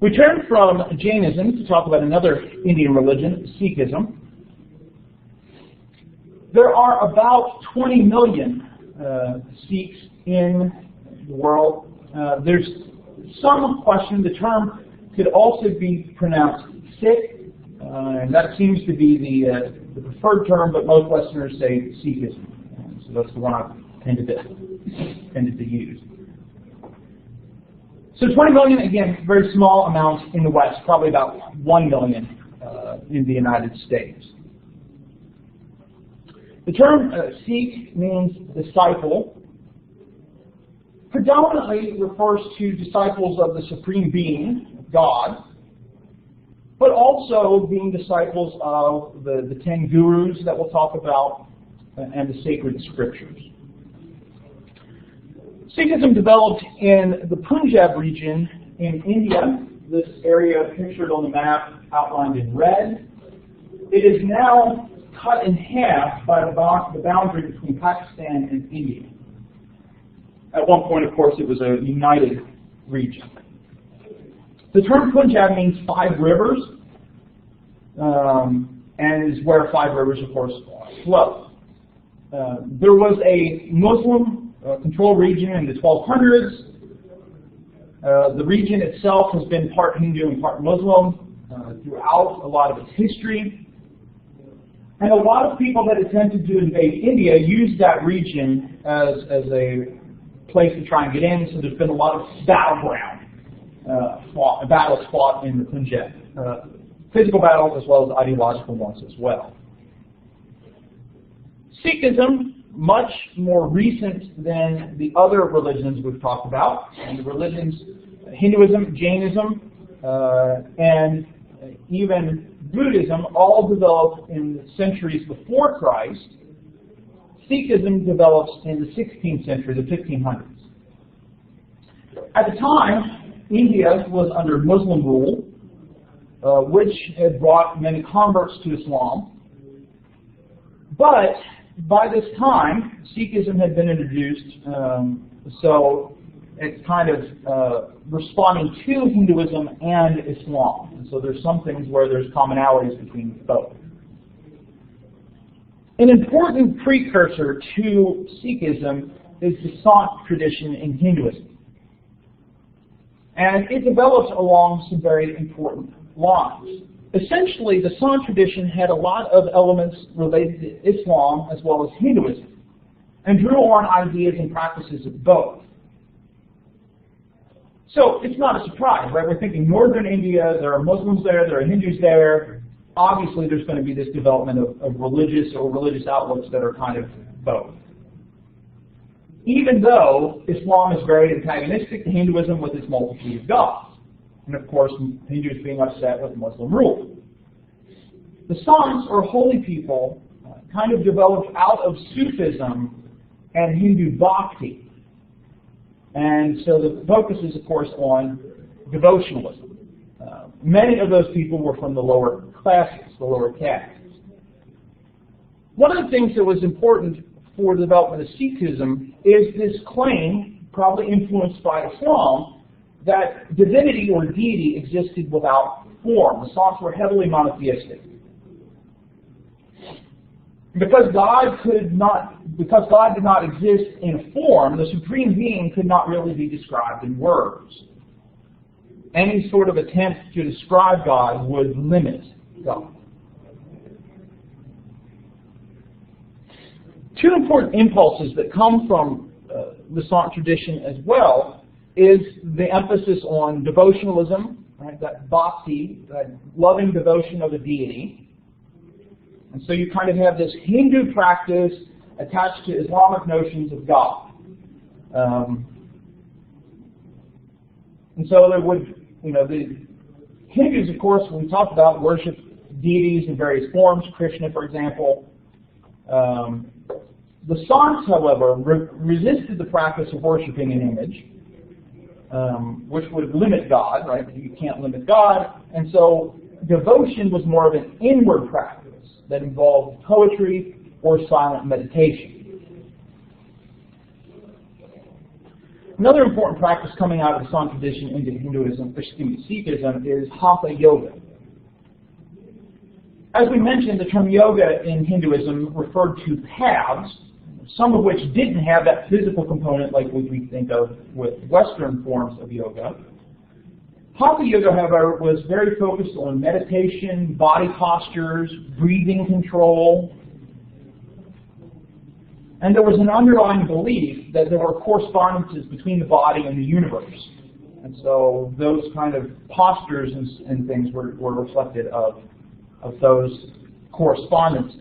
We turn from Jainism to talk about another Indian religion, Sikhism. There are about 20 million Sikhs in the world. There's some question. The term could also be pronounced Sikh, and that seems to be the preferred term, but most Westerners say Sikhism. So that's the one I've tended to use. So 20 million, again, very small amount in the West, probably about 1 million in the United States. The term Sikh means disciple. Predominantly refers to disciples of the Supreme Being, God, but also being disciples of the 10 gurus that we'll talk about and the sacred scriptures. Sikhism developed in the Punjab region in India, this area pictured on the map outlined in red. It is now cut in half by the boundary between Pakistan and India. At one point, of course, it was a united region. The term Punjab means 5 rivers, and is where 5 rivers, of course, flow. There was a Muslim control region in the 1200s. The region itself has been part Hindu and part Muslim throughout a lot of its history. And a lot of people that attempted to invade India used that region as a place to try and get in, so there's been a lot of battleground battles fought in the Punjab. Physical battles as well as ideological ones as well. Sikhism, much more recent than the other religions we've talked about, and the religions Hinduism, Jainism, and even Buddhism all developed in the centuries before Christ. Sikhism develops in the 16th century, the 1500s. At the time, India was under Muslim rule, which had brought many converts to Islam. But by this time, Sikhism had been introduced, so it's kind of responding to Hinduism and Islam. And so there's some things where there's commonalities between both. An important precursor to Sikhism is the Sant tradition in Hinduism. And it developed along some very important lines. Essentially, the Sant tradition had a lot of elements related to Islam as well as Hinduism, and drew on ideas and practices of both. So it's not a surprise, right? We're thinking northern India, there are Muslims there are Hindus there. Obviously, there's going to be this development of religious outlooks that are kind of both. Even though Islam is very antagonistic to Hinduism with its multitude of gods. And of course, Hindus being upset with Muslim rule. The Sants, or holy people, kind of developed out of Sufism and Hindu bhakti. And so the focus is, of course, on devotionalism. Many of those people were from the lower classes, the lower castes. One of the things that was important for the development of Sikhism is this claim, probably influenced by Islam, that divinity or deity existed without form. The Sants were heavily monotheistic. Because God did not exist in form, the Supreme Being could not really be described in words. Any sort of attempt to describe God would limit God. Two important impulses that come from the Sant tradition as well is the emphasis on devotionalism, right? That bhakti, that loving devotion of a deity. And so you kind of have this Hindu practice attached to Islamic notions of God. And so there would, the Hindus, of course, when we talked about, worship deities in various forms, Krishna, for example. The Sants, however, resisted the practice of worshiping an image, which would limit God, right? You can't limit God. And so devotion was more of an inward practice that involved poetry or silent meditation. Another important practice coming out of the Sant tradition into Sikhism is Hatha Yoga. As we mentioned, the term yoga in Hinduism referred to paths, some of which didn't have that physical component like what we think of with Western forms of yoga. Hatha Yoga, however, was very focused on meditation, body postures, breathing control, and there was an underlying belief that there were correspondences between the body and the universe. And so those kind of postures and things were reflected of those correspondences.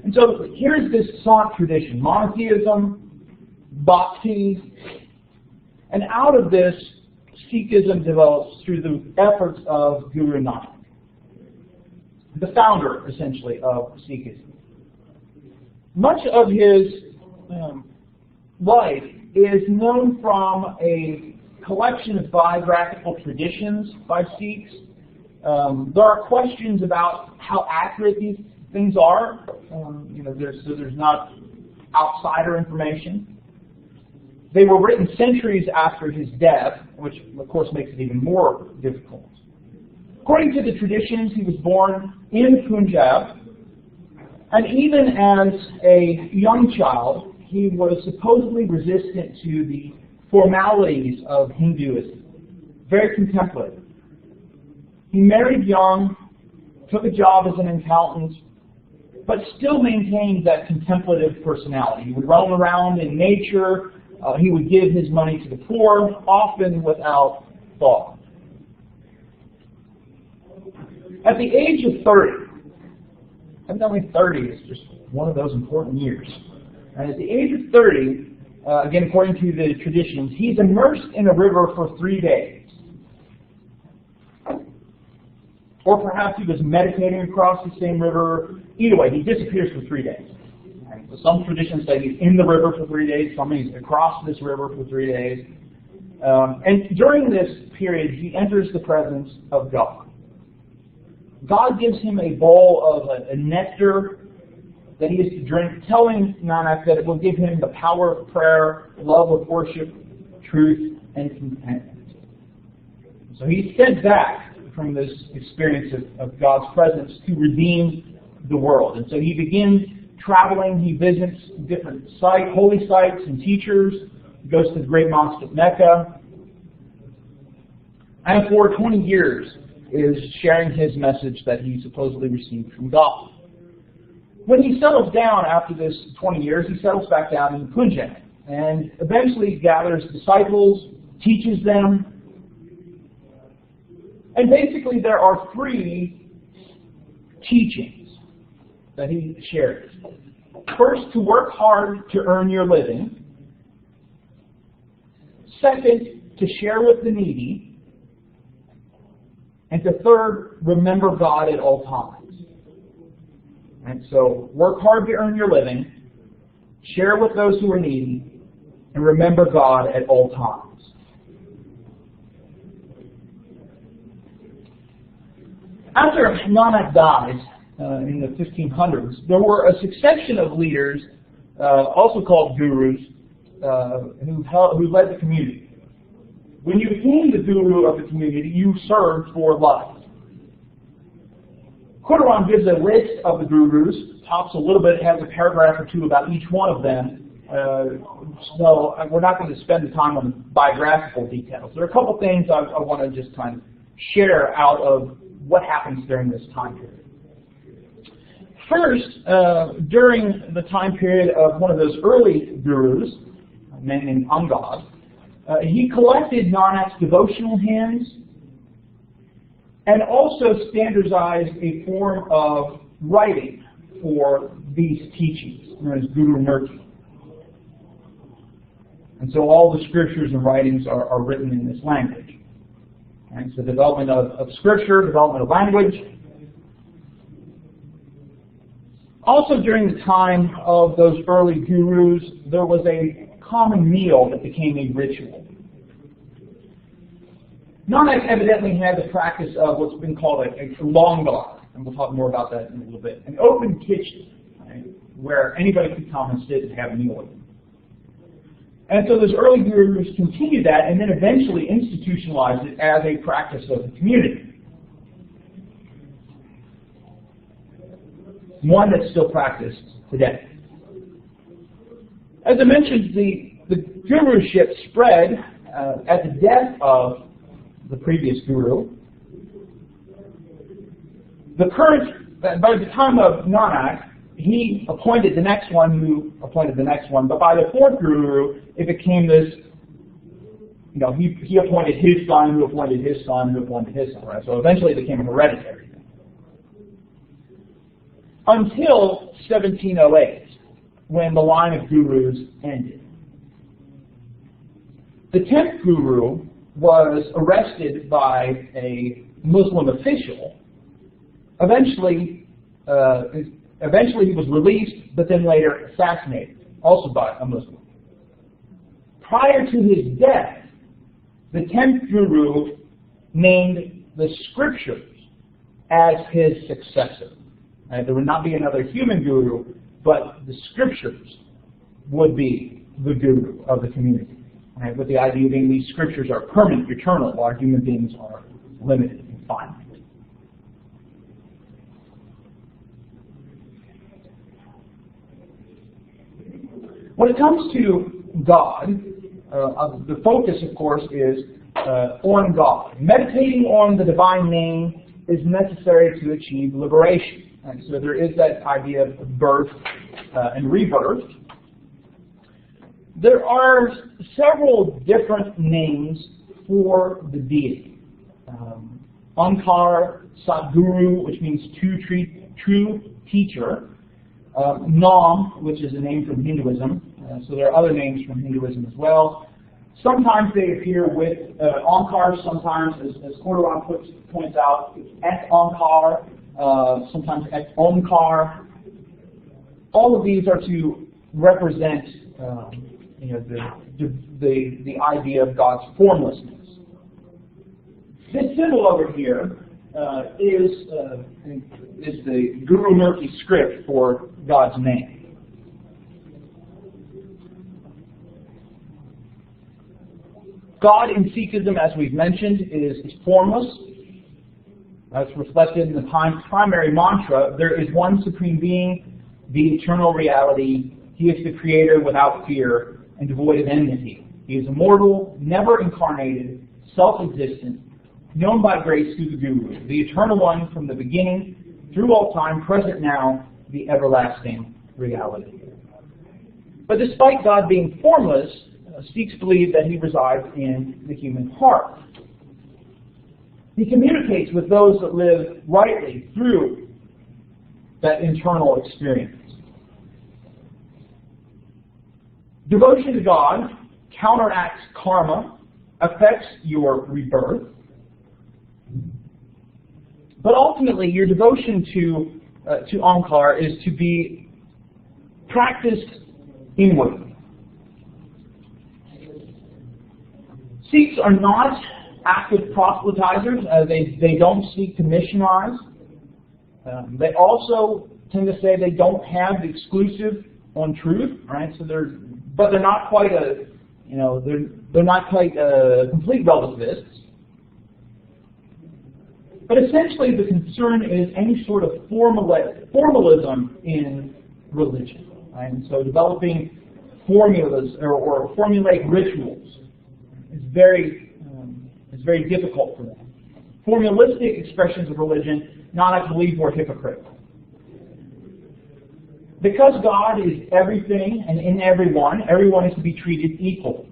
And so here's this Sant tradition, monotheism, bhakti, and out of this, Sikhism develops through the efforts of Guru Nanak, the founder, essentially, of Sikhism. Much of his life is known from a collection of biographical traditions by Sikhs. There are questions about how accurate these things are. There's not outsider information. They were written centuries after his death, which of course makes it even more difficult. According to the traditions, he was born in Punjab, and even as a young child, he was supposedly resistant to the formalities of Hinduism, very contemplative. He married young, took a job as an accountant, but still maintained that contemplative personality. He would roam around in nature. He would give his money to the poor, often without thought. At the age of 30, evidently 30 is just one of those important years. And at the age of 30, again according to the traditions, he's immersed in a river for 3 days. Or perhaps he was meditating across the same river. Either way, he disappears for 3 days. Right? So some traditions say he's in the river for 3 days, some he's across this river for 3 days. And during this period, he enters the presence of God. God gives him a bowl of a nectar that he is to drink, telling Nanak that it will give him the power of prayer, love of worship, truth, and contentment. So he's sent back from this experience of God's presence to redeem the world. And so he begins traveling. He visits different holy sites and teachers. He goes to the great mosque at Mecca. And for 20 years is sharing his message that he supposedly received from God. When he settles down after this 20 years, he settles back down in Punjab and eventually gathers disciples, teaches them. And basically there are 3 teachings that he shares. First, to work hard to earn your living. Second, to share with the needy. And to third, remember God at all times. And so, work hard to earn your living, share with those who are needy, and remember God at all times. After Nanak dies in the 1500s, there were a succession of leaders, also called gurus, who led the community. When you became the guru of the community, you served for life. Quran gives a list of the gurus, talks a little bit, has a paragraph or two about each one of them. So we're not going to spend the time on biographical details. There are a couple things I want to just kind of share out of what happens during this time period. First, during the time period of one of those early gurus, a man named Angad, he collected Nanak's devotional hymns and also standardized a form of writing for these teachings, known as Guru Murti. And so all the scriptures and writings are written in this language. And so development of scripture, development of language. Also during the time of those early gurus, there was a common meal that became a ritual. Nanak evidently had the practice of what's been called a langar, and we'll talk more about that in a little bit. An open kitchen, right, where anybody could come and sit and have a meal with him. And so those early gurus continued that and then eventually institutionalized it as a practice of the community. One that's still practiced today. As I mentioned, the guruship spread at the death of the previous guru. By the time of Nanak, he appointed the next one who appointed the next one, but by the fourth guru, it became this, he appointed his son, who appointed his son, who appointed his son, right? So eventually it became a hereditary thing. Until 1708, when the line of gurus ended. The 10th guru was arrested by a Muslim official. Eventually he was released, but then later assassinated, also by a Muslim. Prior to his death, the 10th guru named the scriptures as his successor. There would not be another human guru, but the scriptures would be the guru of the community. Right? With the idea being these scriptures are permanent, eternal, while human beings are limited and finite. When it comes to God, the focus, of course, is on God. Meditating on the divine name is necessary to achieve liberation. And so there is that idea of birth and rebirth. There are several different names for the deity. Onkar, Sadguru, which means true teacher. Nam, which is a name from Hinduism. So there are other names from Hinduism as well. Sometimes they appear with Onkar, sometimes, as Cordovan points out, Et Onkar, sometimes Et Omkar. All of these are to represent the idea of God's formlessness. This symbol over here is the Guru Murti script for God's name. God in Sikhism, as we've mentioned, is formless. That's reflected in the primary mantra. There is one supreme being, the eternal reality. He is the creator without fear and devoid of enmity. He is immortal, never incarnated, self-existent, known by grace through the Guru, the eternal one from the beginning, through all time, present now, the everlasting reality. But despite God being formless, Sikhs believe that he resides in the human heart. He communicates with those that live rightly through that internal experience. Devotion to God counteracts karma, affects your rebirth, but ultimately your devotion to Onkar is to be practiced inwardly. Sikhs are not active proselytizers. They don't seek to missionize. They also tend to say they don't have the exclusive on truth, right? So they're not quite they're not quite complete relativists. But essentially, the concern is any sort of formalism in religion, right? And so developing formulas or formulaic rituals is very difficult for them. Formalistic expressions of religion, I believe, were hypocritical. Because God is everything and in everyone is to be treated equally.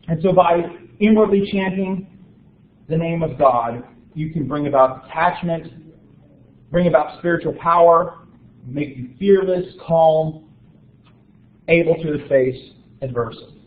And so by inwardly chanting the name of God, you can bring about detachment, bring about spiritual power, make you fearless, calm, able to face adversity.